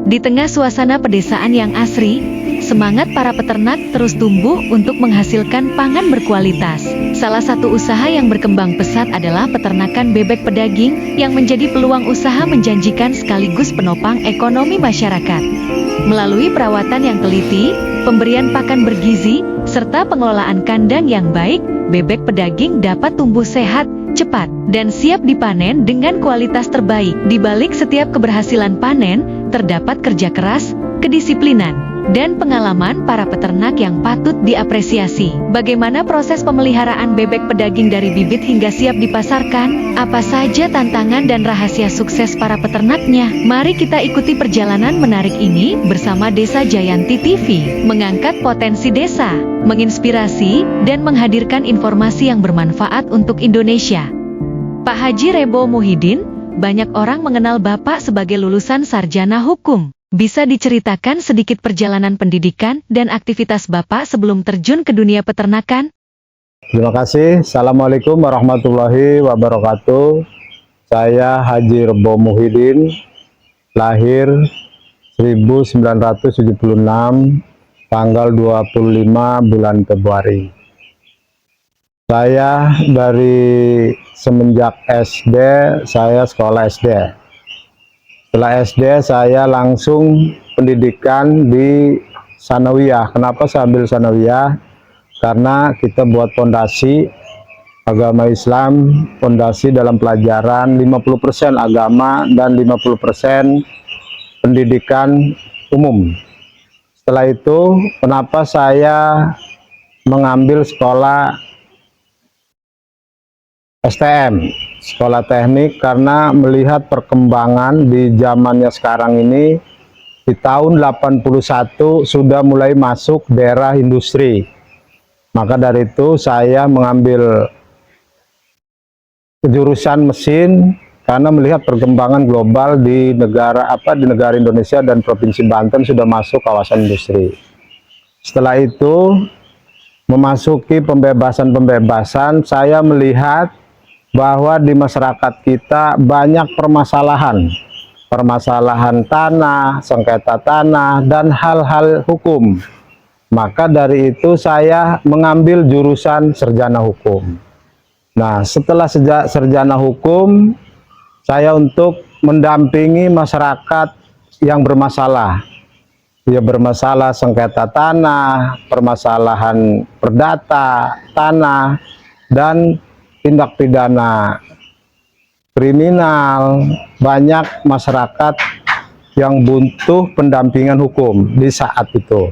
Di tengah suasana pedesaan yang asri, semangat para peternak terus tumbuh untuk menghasilkan pangan berkualitas. Salah satu usaha yang berkembang pesat adalah peternakan bebek pedaging yang menjadi peluang usaha menjanjikan sekaligus penopang ekonomi masyarakat. Melalui perawatan yang teliti, pemberian pakan bergizi, serta pengelolaan kandang yang baik, bebek pedaging dapat tumbuh sehat, cepat, dan siap dipanen dengan kualitas terbaik. Di balik setiap keberhasilan panen, terdapat kerja keras, kedisiplinan, dan pengalaman para peternak yang patut diapresiasi. Bagaimana proses pemeliharaan bebek pedaging dari bibit hingga siap dipasarkan? Apa saja tantangan dan rahasia sukses para peternaknya? Mari kita ikuti perjalanan menarik ini bersama Desa Jayanti TV, mengangkat potensi desa, menginspirasi, dan menghadirkan informasi yang bermanfaat untuk Indonesia. Pak Haji Rebo Muhyiddin, banyak orang mengenal Bapak sebagai lulusan sarjana hukum. Bisa diceritakan sedikit perjalanan pendidikan dan aktivitas Bapak sebelum terjun ke dunia peternakan? Terima kasih. Assalamualaikum warahmatullahi wabarakatuh. Saya Haji Rebo Muhyiddin, lahir 1976, tanggal 25 bulan Februari. Saya dari semenjak SD, saya sekolah SD. Setelah SD saya langsung pendidikan di Sanawiyah. Kenapa saya ambil Sanawiyah? Karena kita buat fondasi agama Islam, fondasi dalam pelajaran 50% agama dan 50% pendidikan umum. Setelah itu, kenapa saya mengambil sekolah STM, sekolah teknik? Karena melihat perkembangan di zamannya sekarang ini, di tahun 81 sudah mulai masuk daerah industri. Maka dari itu saya mengambil jurusan mesin karena melihat perkembangan global di negara Indonesia dan Provinsi Banten sudah masuk kawasan industri. Setelah itu memasuki pembebasan, saya melihat bahwa di masyarakat kita banyak permasalahan tanah, sengketa tanah, dan hal-hal hukum. Maka dari itu saya mengambil jurusan sarjana hukum. Nah, setelah sarjana hukum, saya untuk mendampingi masyarakat yang bermasalah. Ya, bermasalah sengketa tanah, permasalahan perdata tanah, dan tindak pidana kriminal. Banyak masyarakat yang butuh pendampingan hukum di saat itu.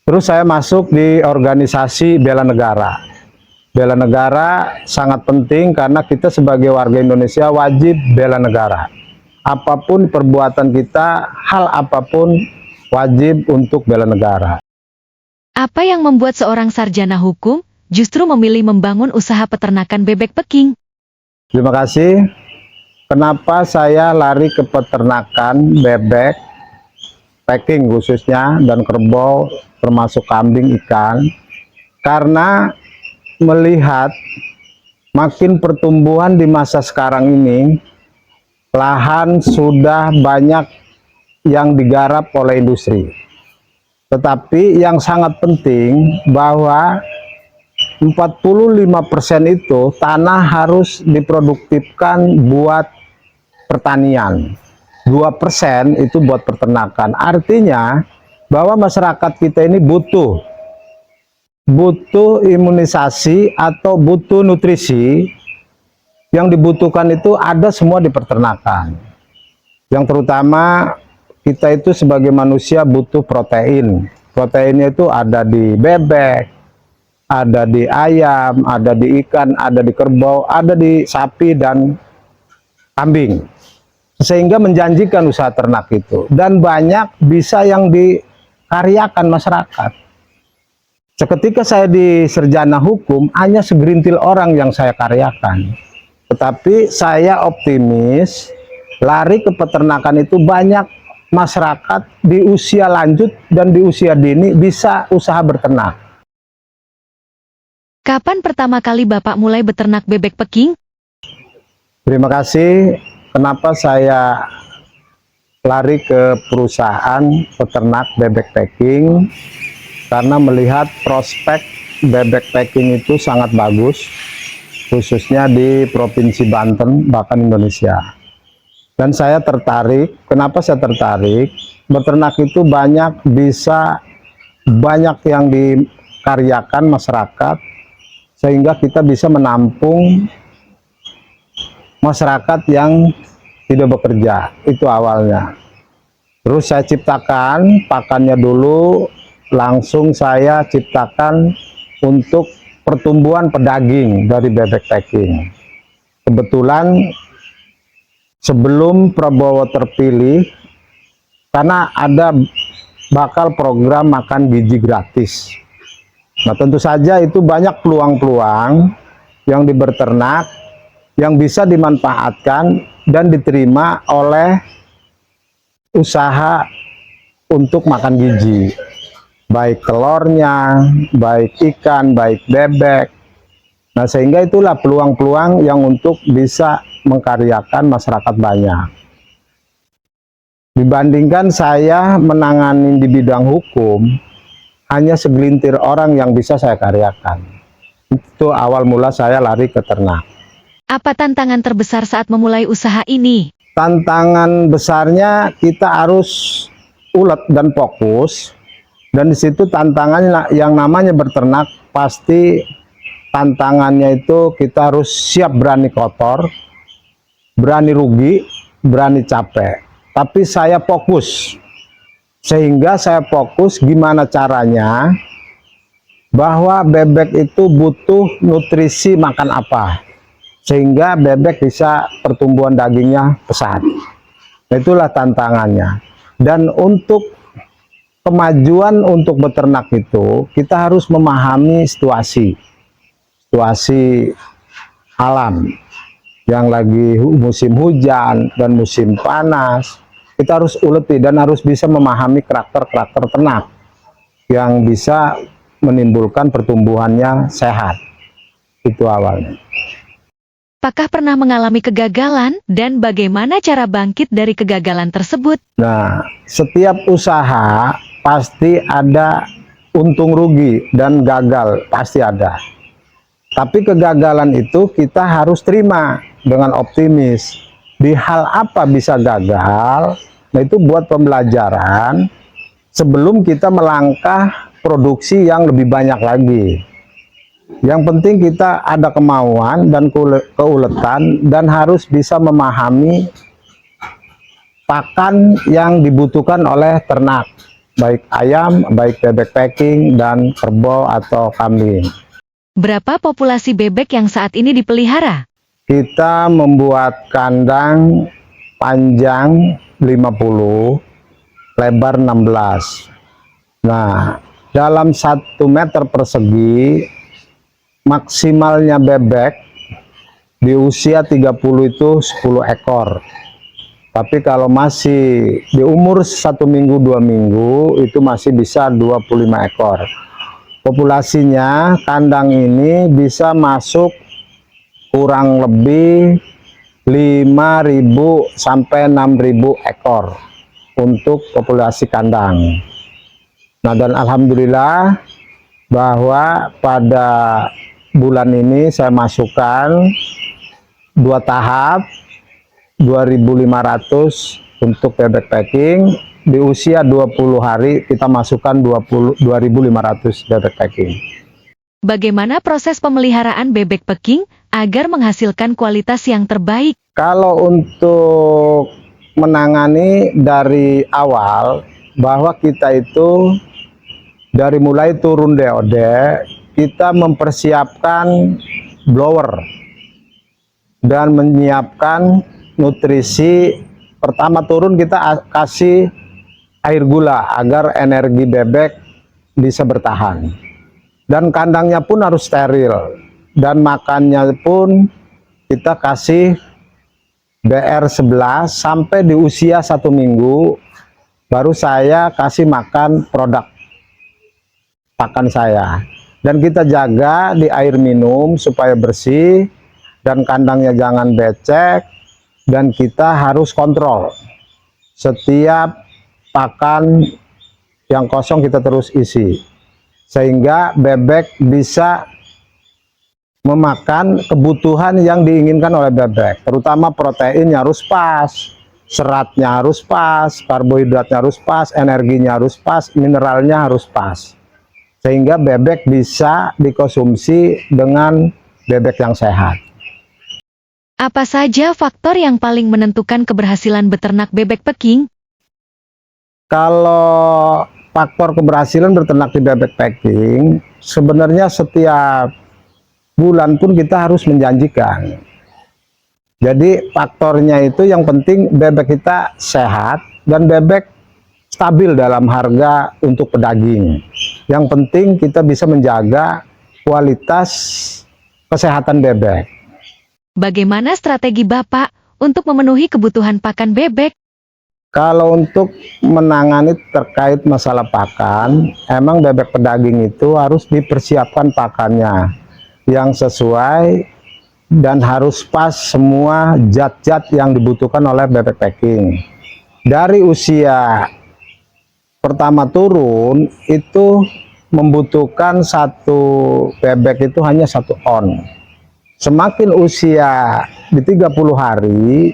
Terus saya masuk di organisasi bela negara. Bela negara sangat penting karena kita sebagai warga Indonesia wajib bela negara. Apapun perbuatan kita, hal apapun wajib untuk bela negara. Apa yang membuat seorang sarjana hukum justru memilih membangun usaha peternakan bebek Peking? Terima kasih. Kenapa saya lari ke peternakan bebek Peking khususnya dan kerbau, termasuk kambing, ikan? Karena melihat makin pertumbuhan di masa sekarang ini, lahan sudah banyak yang digarap oleh industri. Tetapi yang sangat penting bahwa 45% itu tanah harus diproduktifkan buat pertanian, 2% itu buat peternakan. Artinya bahwa masyarakat kita ini butuh imunisasi atau butuh nutrisi. Yang dibutuhkan itu ada semua di peternakan. Yang terutama kita itu sebagai manusia butuh protein. Proteinnya itu ada di bebek, ada di ayam, ada di ikan, ada di kerbau, ada di sapi dan kambing. Sehingga menjanjikan usaha ternak itu. Dan banyak bisa yang dikaryakan masyarakat. Seketika saya di sarjana hukum, hanya segerintil orang yang saya karyakan. Tetapi saya optimis, lari ke peternakan itu banyak masyarakat di usia lanjut dan di usia dini bisa usaha berternak. Kapan pertama kali Bapak mulai beternak bebek Peking? Terima kasih. Kenapa saya lari ke perusahaan peternak bebek packing karena melihat prospek bebek packing itu sangat bagus, khususnya di Provinsi Banten bahkan Indonesia. Dan saya tertarik. Kenapa saya tertarik? Beternak itu banyak yang dikaryakan masyarakat, sehingga kita bisa menampung masyarakat yang tidak bekerja. Itu awalnya. Terus saya ciptakan pakannya dulu, langsung saya ciptakan untuk pertumbuhan pedaging dari bebek packing. Kebetulan sebelum Prabowo terpilih, karena ada bakal program makan gizi gratis. Nah, tentu saja itu banyak peluang-peluang yang di beternak yang bisa dimanfaatkan dan diterima oleh usaha untuk makan gizi, baik telurnya, baik ikan, baik bebek. Nah, sehingga itulah peluang-peluang yang untuk bisa mengkaryakan masyarakat banyak. Dibandingkan saya menangani di bidang hukum, hanya segelintir orang yang bisa saya karyakan. Itu awal mula saya lari ke ternak. Apa tantangan terbesar saat memulai usaha ini? Tantangan besarnya kita harus ulet dan fokus. Dan di situ tantangannya yang namanya berternak, pasti tantangannya itu kita harus siap berani kotor, berani rugi, berani capek. Tapi saya fokus, sehingga saya fokus gimana caranya bahwa bebek itu butuh nutrisi makan apa, sehingga bebek bisa pertumbuhan dagingnya pesat. Itulah tantangannya. Dan untuk kemajuan untuk beternak itu, kita harus memahami situasi alam yang lagi musim hujan dan musim panas. Kita harus uleti dan harus bisa memahami karakter ternak yang bisa menimbulkan pertumbuhannya sehat. Itu awalnya. Apakah pernah mengalami kegagalan dan bagaimana cara bangkit dari kegagalan tersebut? Nah, setiap usaha pasti ada untung rugi dan gagal, pasti ada. Tapi kegagalan itu kita harus terima dengan optimis. Di hal apa bisa gagal? Nah, itu buat pembelajaran sebelum kita melangkah produksi yang lebih banyak lagi. Yang penting kita ada kemauan dan keuletan dan harus bisa memahami pakan yang dibutuhkan oleh ternak, baik ayam, baik bebek packing, dan kerbau atau kambing. Berapa populasi bebek yang saat ini dipelihara? Kita membuat kandang panjang 50, lebar 16. Nah, dalam 1 meter persegi, maksimalnya bebek di usia 30 itu 10 ekor. Tapi kalau masih di umur 1 minggu, 2 minggu, itu masih bisa 25 ekor. Populasinya, kandang ini bisa masuk kurang lebih 5.000 sampai 6.000 ekor untuk populasi kandang. Nah, dan alhamdulillah bahwa pada bulan ini saya masukkan 2 tahap 2.500 untuk bebek packing. Di usia 20 hari kita masukkan 2.500 bebek packing. Bagaimana proses pemeliharaan bebek packing agar menghasilkan kualitas yang terbaik? Kalau untuk menangani dari awal, bahwa kita itu dari mulai turun DOD, kita mempersiapkan blower dan menyiapkan nutrisi. Pertama turun kita kasih air gula agar energi bebek bisa bertahan. Dan kandangnya pun harus steril. Dan makannya pun kita kasih BR11 sampai di usia 1 minggu. Baru saya kasih makan produk pakan saya. Dan kita jaga di air minum supaya bersih. Dan kandangnya jangan becek. Dan kita harus kontrol setiap pakan yang kosong kita terus isi, sehingga bebek bisa memakan kebutuhan yang diinginkan oleh bebek, terutama proteinnya harus pas, seratnya harus pas, karbohidratnya harus pas, energinya harus pas, mineralnya harus pas, sehingga bebek bisa dikonsumsi dengan bebek yang sehat. Apa saja faktor yang paling menentukan keberhasilan beternak bebek Peking? Kalau faktor keberhasilan beternak di bebek Peking, sebenarnya setiap bulan pun kita harus menjanjikan. Jadi faktornya itu yang penting bebek kita sehat dan bebek stabil dalam harga untuk pedaging. Yang penting kita bisa menjaga kualitas kesehatan bebek. Bagaimana strategi Bapak untuk memenuhi kebutuhan pakan bebek? Kalau untuk menangani terkait masalah pakan, emang bebek pedaging itu harus dipersiapkan pakannya yang sesuai dan harus pas semua zat-zat yang dibutuhkan oleh bebek Peking. Dari usia pertama turun itu membutuhkan satu bebek itu hanya 1 on. Semakin usia di 30 hari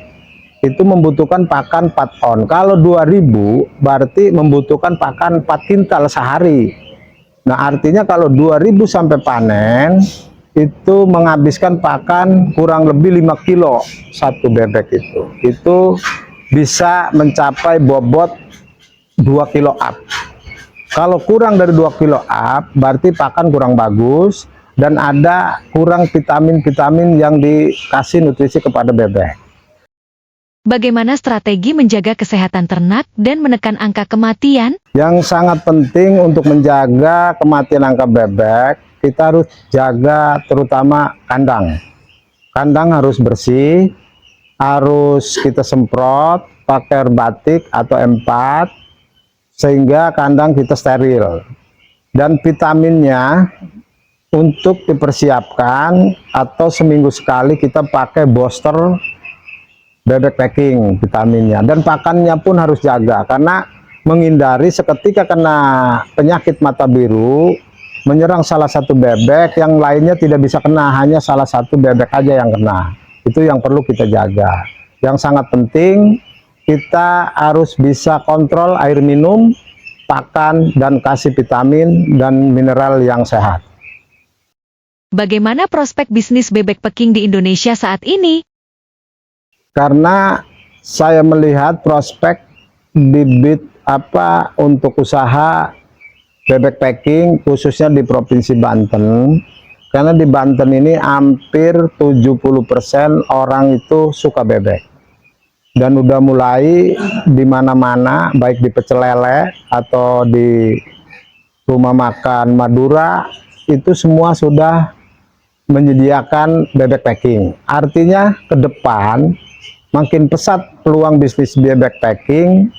itu membutuhkan pakan 4 on. Kalau 2000 berarti membutuhkan pakan 4 kintal sehari. Nah, artinya kalau 2000 sampai panen itu menghabiskan pakan kurang lebih 5 kilo satu bebek itu. Itu bisa mencapai bobot 2 kilo up. Kalau kurang dari 2 kilo up berarti pakan kurang bagus dan ada kurang vitamin-vitamin yang dikasih nutrisi kepada bebek. Bagaimana strategi menjaga kesehatan ternak dan menekan angka kematian? Yang sangat penting untuk menjaga kematian angka bebek, kita harus jaga terutama kandang. Kandang harus bersih, harus kita semprot pakai air batik atau M4, sehingga kandang kita steril. Dan vitaminnya untuk dipersiapkan atau seminggu sekali kita pakai booster bebek Peking vitaminnya, dan pakannya pun harus jaga karena menghindari seketika kena penyakit mata biru menyerang salah satu bebek, yang lainnya tidak bisa kena, hanya salah satu bebek aja yang kena. Itu yang perlu kita jaga. Yang sangat penting kita harus bisa kontrol air minum, pakan, dan kasih vitamin dan mineral yang sehat. Bagaimana prospek bisnis bebek Peking di Indonesia saat ini? Karena saya melihat prospek bibit untuk usaha bebek Peking khususnya di Provinsi Banten, karena di Banten ini hampir 70% orang itu suka bebek, dan udah mulai di mana-mana baik di pecel lele atau di rumah makan Madura itu semua sudah menyediakan bebek Peking. Artinya ke depan makin pesat peluang bisnis bebek Peking,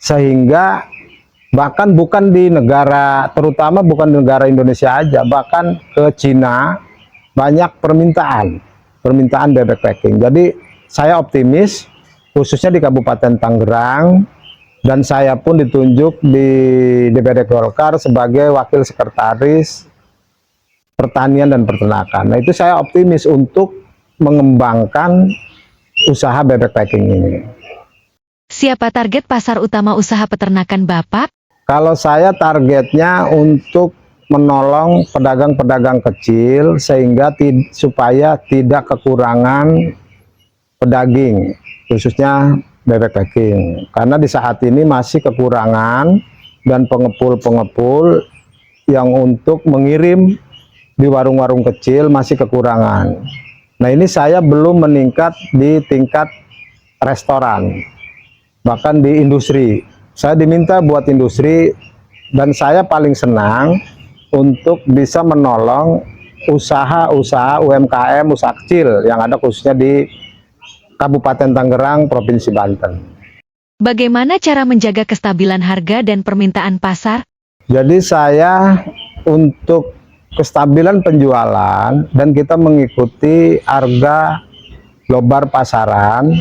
sehingga bahkan bukan di negara, terutama bukan di negara Indonesia aja, bahkan ke Cina banyak permintaan bebek Peking. Jadi saya optimis khususnya di Kabupaten Tangerang, dan saya pun ditunjuk di DPD Golkar sebagai Wakil Sekretaris Pertanian dan Peternakan. Nah, itu saya optimis untuk mengembangkan usaha bebek Peking ini. Siapa target pasar utama usaha peternakan Bapak? Kalau saya targetnya untuk menolong pedagang-pedagang kecil sehingga supaya tidak kekurangan pedaging, khususnya bebek Peking. Karena di saat ini masih kekurangan, dan pengepul-pengepul yang untuk mengirim di warung-warung kecil masih kekurangan. Nah, ini saya belum meningkat di tingkat restoran, bahkan di industri. Saya diminta buat industri, dan saya paling senang untuk bisa menolong usaha-usaha UMKM, usaha kecil yang ada khususnya di Kabupaten Tangerang, Provinsi Banten. Bagaimana cara menjaga kestabilan harga dan permintaan pasar? Jadi saya untuk kestabilan penjualan dan kita mengikuti harga global pasaran,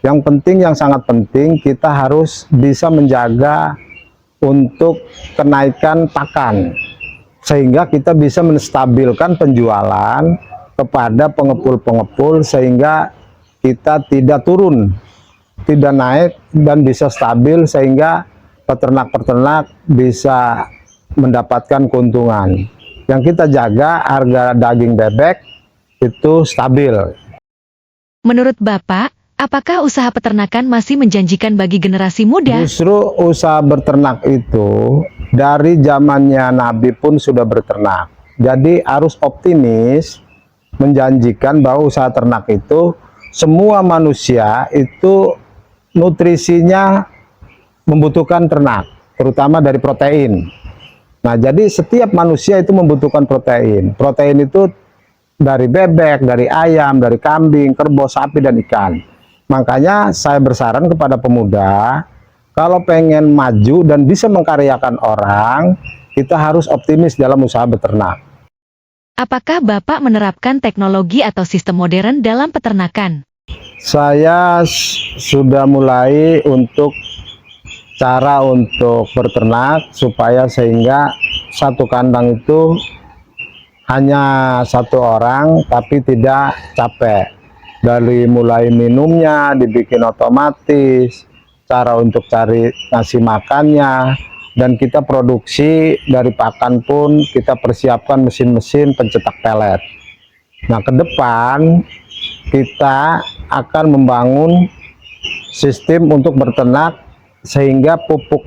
Yang penting, yang sangat penting, kita harus bisa menjaga untuk kenaikan pakan, sehingga kita bisa menstabilkan penjualan kepada pengepul-pengepul, sehingga kita tidak turun, tidak naik, dan bisa stabil, sehingga peternak-peternak bisa mendapatkan keuntungan. Yang kita jaga harga daging bebek itu stabil. Menurut Bapak, apakah usaha peternakan masih menjanjikan bagi generasi muda? Justru usaha beternak itu dari zamannya Nabi pun sudah beternak. Jadi harus optimis, menjanjikan bahwa usaha ternak itu semua manusia itu nutrisinya membutuhkan ternak, terutama dari protein. Nah, jadi setiap manusia itu membutuhkan protein. Protein itu dari bebek, dari ayam, dari kambing, kerbau, sapi, dan ikan. Makanya saya bersaran kepada pemuda, kalau pengen maju dan bisa mengkaryakan orang, kita harus optimis dalam usaha beternak. Apakah Bapak menerapkan teknologi atau sistem modern dalam peternakan? Saya sudah mulai untuk cara untuk beternak supaya sehingga satu kandang itu hanya satu orang tapi tidak capek. Dari mulai minumnya dibikin otomatis, cara untuk cari ngasih makannya, dan kita produksi dari pakan pun kita persiapkan mesin-mesin pencetak pelet. Nah, ke depan kita akan membangun sistem untuk beternak sehingga pupuk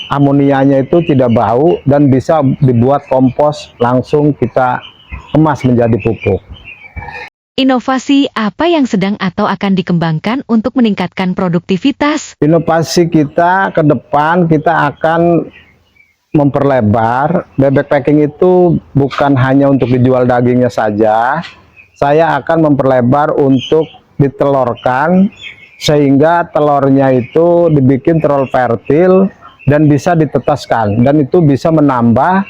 amonianya itu tidak bau dan bisa dibuat kompos, langsung kita kemas menjadi pupuk. Inovasi apa yang sedang atau akan dikembangkan untuk meningkatkan produktivitas? Inovasi kita ke depan, kita akan memperlebar. Bebek packing itu bukan hanya untuk dijual dagingnya saja, saya akan memperlebar untuk ditelurkan, sehingga telurnya itu dibikin telur fertil dan bisa ditetaskan, dan itu bisa menambah,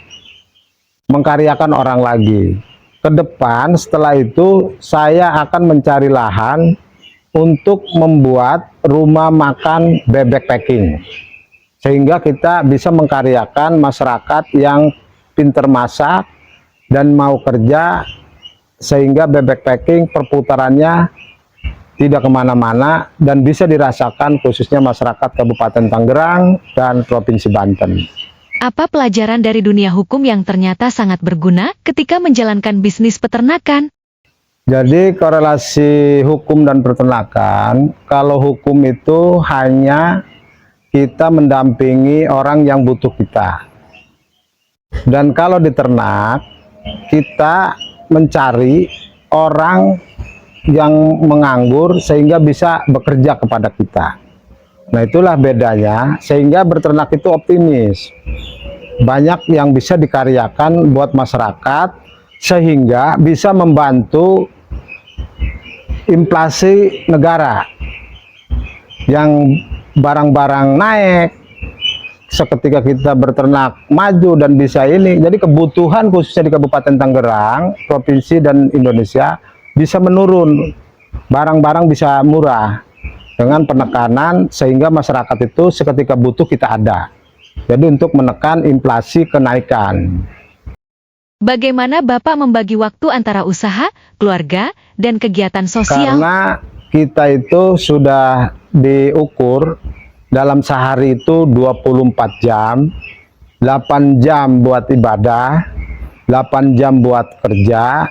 mengkaryakan orang lagi. Ke depan setelah itu saya akan mencari lahan untuk membuat rumah makan bebek packing, sehingga kita bisa mengkaryakan masyarakat yang pinter masak dan mau kerja, sehingga bebek packing perputarannya tidak kemana-mana dan bisa dirasakan khususnya masyarakat Kabupaten Tangerang dan Provinsi Banten. Apa pelajaran dari dunia hukum yang ternyata sangat berguna ketika menjalankan bisnis peternakan? Jadi korelasi hukum dan peternakan, kalau hukum itu hanya kita mendampingi orang yang butuh kita. Dan kalau di ternak, kita mencari orang yang menganggur sehingga bisa bekerja kepada kita. Nah, itulah bedanya, sehingga beternak itu optimis. Banyak yang bisa dikaryakan buat masyarakat sehingga bisa membantu inflasi negara. Yang barang-barang naik, seketika kita beternak maju dan bisa ini, jadi kebutuhan khususnya di Kabupaten Tangerang, Provinsi dan Indonesia bisa menurun, barang-barang bisa murah dengan penekanan sehingga masyarakat itu seketika butuh kita ada. Jadi untuk menekan inflasi kenaikan. Bagaimana Bapak membagi waktu antara usaha, keluarga, dan kegiatan sosial? Karena kita itu sudah diukur dalam sehari itu 24 jam, 8 jam buat ibadah, 8 jam buat kerja,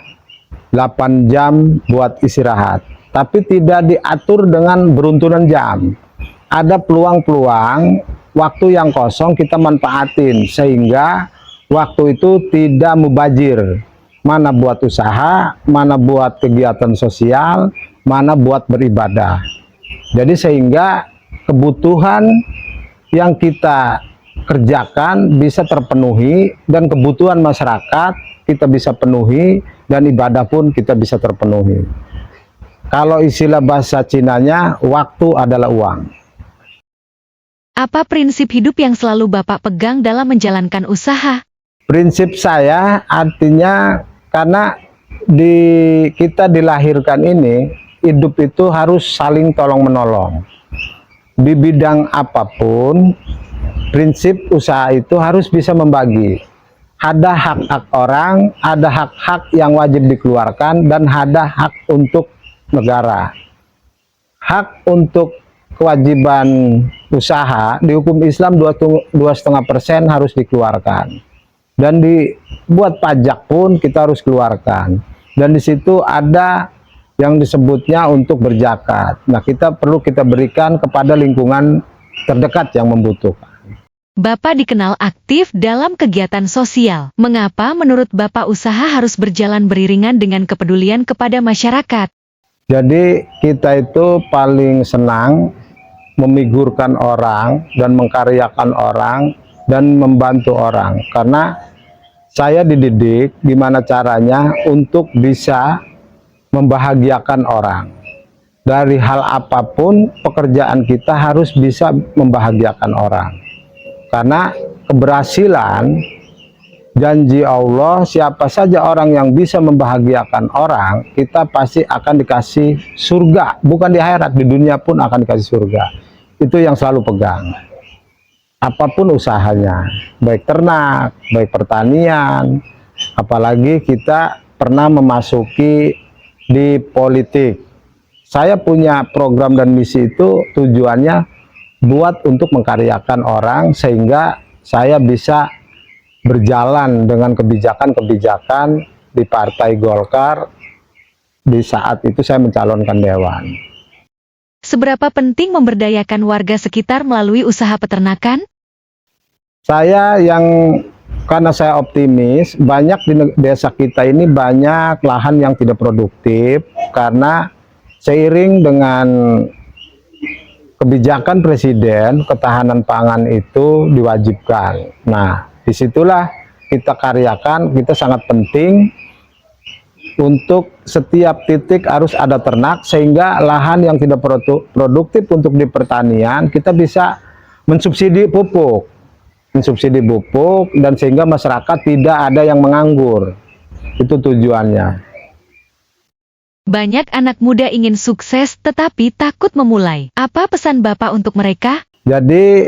8 jam buat istirahat, tapi tidak diatur dengan beruntunan jam. Ada peluang-peluang waktu yang kosong kita manfaatin sehingga waktu itu tidak mubazir. Mana buat usaha, mana buat kegiatan sosial, mana buat beribadah. Jadi sehingga kebutuhan yang kita kerjakan bisa terpenuhi dan kebutuhan masyarakat kita bisa penuhi dan ibadah pun kita bisa terpenuhi. Kalau istilah bahasa Cinanya, waktu adalah uang. Apa prinsip hidup yang selalu Bapak pegang dalam menjalankan usaha? Prinsip saya artinya karena kita dilahirkan ini hidup itu harus saling tolong-menolong. Di bidang apapun, prinsip usaha itu harus bisa membagi. Ada hak-hak orang, ada hak-hak yang wajib dikeluarkan, dan ada hak untuk negara. Hak untuk kewajiban usaha di hukum Islam 2,5% harus dikeluarkan. Dan dibuat pajak pun kita harus keluarkan. Dan di situ ada yang disebutnya untuk berzakat. Nah, kita berikan kepada lingkungan terdekat yang membutuhkan. Bapak dikenal aktif dalam kegiatan sosial. Mengapa menurut Bapak usaha harus berjalan beriringan dengan kepedulian kepada masyarakat? Jadi kita itu paling senang memigurkan orang dan mengkaryakan orang dan membantu orang. Karena saya dididik gimana caranya untuk bisa membahagiakan orang. Dari hal apapun, pekerjaan kita harus bisa membahagiakan orang. Karena keberhasilan, janji Allah, siapa saja orang yang bisa membahagiakan orang, kita pasti akan dikasih surga. Bukan di akhirat, di dunia pun akan dikasih surga. Itu yang selalu pegang. Apapun usahanya, baik ternak, baik pertanian, apalagi kita pernah memasuki di politik. Saya punya program dan misi itu tujuannya buat untuk mengkaryakan orang sehingga saya bisa berjalan dengan kebijakan-kebijakan di Partai Golkar di saat itu saya mencalonkan dewan. Seberapa penting memberdayakan warga sekitar melalui usaha peternakan? Karena saya optimis, banyak di desa kita ini banyak lahan yang tidak produktif karena seiring dengan kebijakan presiden, ketahanan pangan itu diwajibkan. Nah, disitulah kita karyakan, kita sangat penting untuk setiap titik harus ada ternak sehingga lahan yang tidak produktif untuk di pertanian kita bisa mensubsidi pupuk. Dan sehingga masyarakat tidak ada yang menganggur. Itu tujuannya. Banyak anak muda ingin sukses tetapi takut memulai. Apa pesan Bapak untuk mereka? Jadi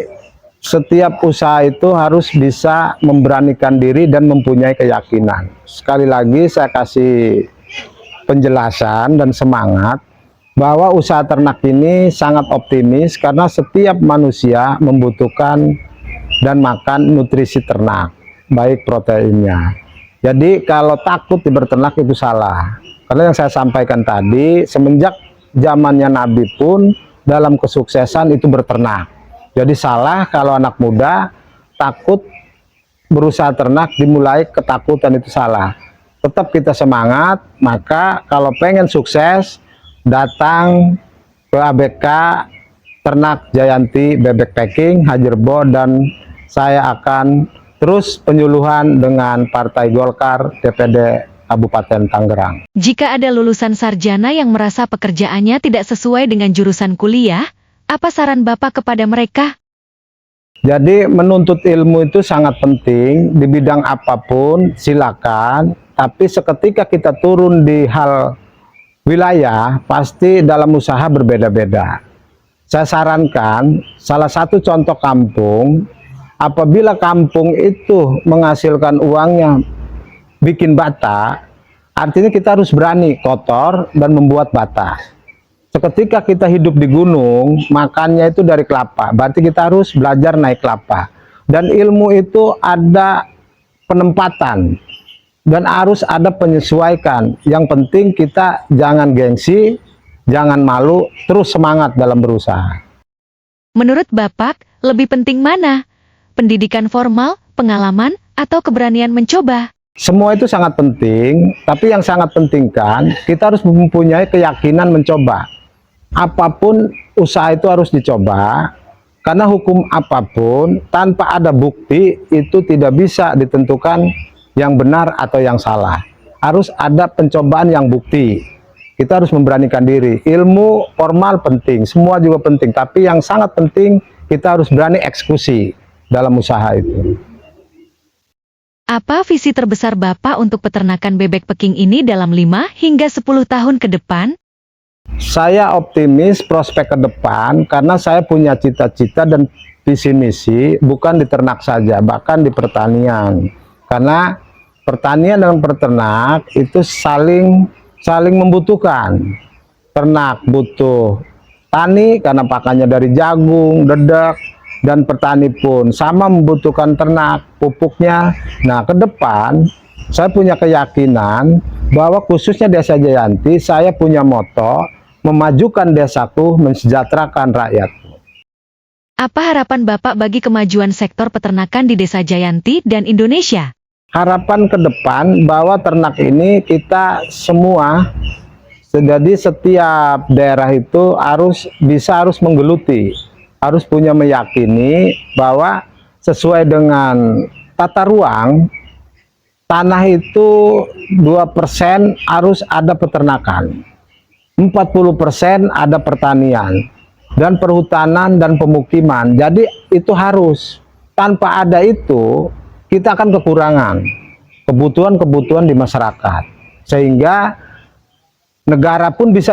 setiap usaha itu harus bisa memberanikan diri dan mempunyai keyakinan. Sekali lagi saya kasih penjelasan dan semangat bahwa usaha ternak ini sangat optimis karena setiap manusia membutuhkan dan makan nutrisi ternak, baik proteinnya. Jadi kalau takut di berternak itu salah. Karena yang saya sampaikan tadi, semenjak zamannya Nabi pun dalam kesuksesan itu berternak. Jadi salah kalau anak muda takut berusaha ternak dimulai ketakutan, itu salah. Tetap kita semangat, maka kalau pengen sukses datang ke ABK Ternak Jayanti Bebek Packing Hajerbo, dan saya akan terus penyuluhan dengan Partai Golkar DPD Kabupaten Tangerang. Jika ada lulusan sarjana yang merasa pekerjaannya tidak sesuai dengan jurusan kuliah, apa saran Bapak kepada mereka? Jadi menuntut ilmu itu sangat penting di bidang apapun, silakan. Tapi seketika kita turun di hal wilayah, pasti dalam usaha berbeda-beda. Saya sarankan salah satu contoh kampung, apabila kampung itu menghasilkan uangnya bikin bata, artinya kita harus berani kotor dan membuat bata. Seketika kita hidup di gunung, makannya itu dari kelapa, berarti kita harus belajar naik kelapa. Dan ilmu itu ada penempatan dan harus ada penyesuaikan. Yang penting kita jangan gengsi, jangan malu, terus semangat dalam berusaha. Menurut Bapak, lebih penting mana? Pendidikan formal, pengalaman, atau keberanian mencoba? Semua itu sangat penting, tapi yang sangat penting kan, kita harus mempunyai keyakinan mencoba. Apapun usaha itu harus dicoba, karena hukum apapun tanpa ada bukti itu tidak bisa ditentukan yang benar atau yang salah. Harus ada pencobaan yang bukti. Kita harus memberanikan diri. Ilmu formal penting, semua juga penting, tapi yang sangat penting kita harus berani eksekusi dalam usaha itu. Apa visi terbesar Bapak untuk peternakan bebek Peking ini dalam 5 hingga 10 tahun ke depan? Saya optimis prospek ke depan karena saya punya cita-cita dan visi misi bukan di ternak saja, bahkan di pertanian. Karena pertanian dan peternak itu saling membutuhkan. Ternak butuh tani karena pakannya dari jagung, dedak, dan petani pun sama membutuhkan ternak, pupuknya. Nah, ke depan saya punya keyakinan bahwa khususnya Desa Jayanti, saya punya moto memajukan desaku, mensejahterakan rakyatku. Apa harapan Bapak bagi kemajuan sektor peternakan di Desa Jayanti dan Indonesia? Harapan ke depan bahwa ternak ini kita semua, jadi setiap daerah itu harus menggeluti, harus punya meyakini bahwa sesuai dengan tata ruang, tanah itu 2% harus ada peternakan, 40% ada pertanian, dan perhutanan dan pemukiman. Jadi itu harus, tanpa ada itu kita akan kekurangan kebutuhan-kebutuhan di masyarakat, sehingga negara pun bisa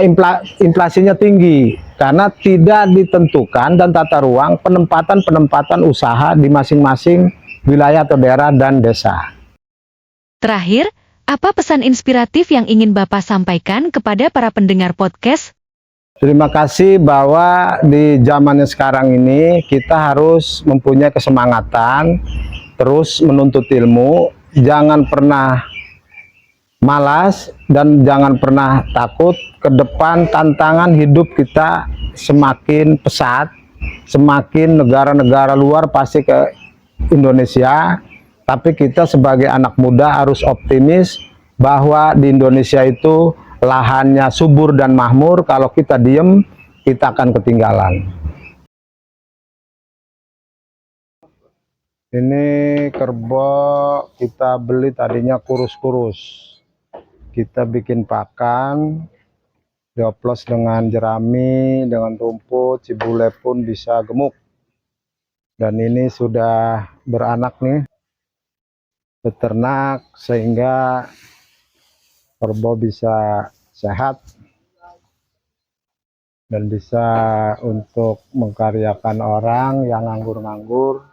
inflasinya tinggi karena tidak ditentukan dan tata ruang penempatan usaha di masing-masing wilayah atau daerah dan desa. Terakhir, apa pesan inspiratif yang ingin Bapak sampaikan kepada para pendengar podcast? Terima kasih bahwa di zamannya sekarang ini kita harus mempunyai kesemangatan, terus menuntut ilmu, jangan pernah malas dan jangan pernah takut. Ke depan tantangan hidup kita semakin pesat, semakin negara-negara luar pasti ke Indonesia, tapi kita sebagai anak muda harus optimis bahwa di Indonesia itu lahannya subur dan makmur. Kalau kita diem, kita akan ketinggalan. Ini kerbau kita beli tadinya kurus-kurus, kita bikin pakan, dioplos dengan jerami, dengan rumput, cibule pun bisa gemuk. Dan ini sudah beranak nih, beternak, sehingga kerbau bisa sehat dan bisa untuk mengkaryakan orang yang nganggur-nganggur.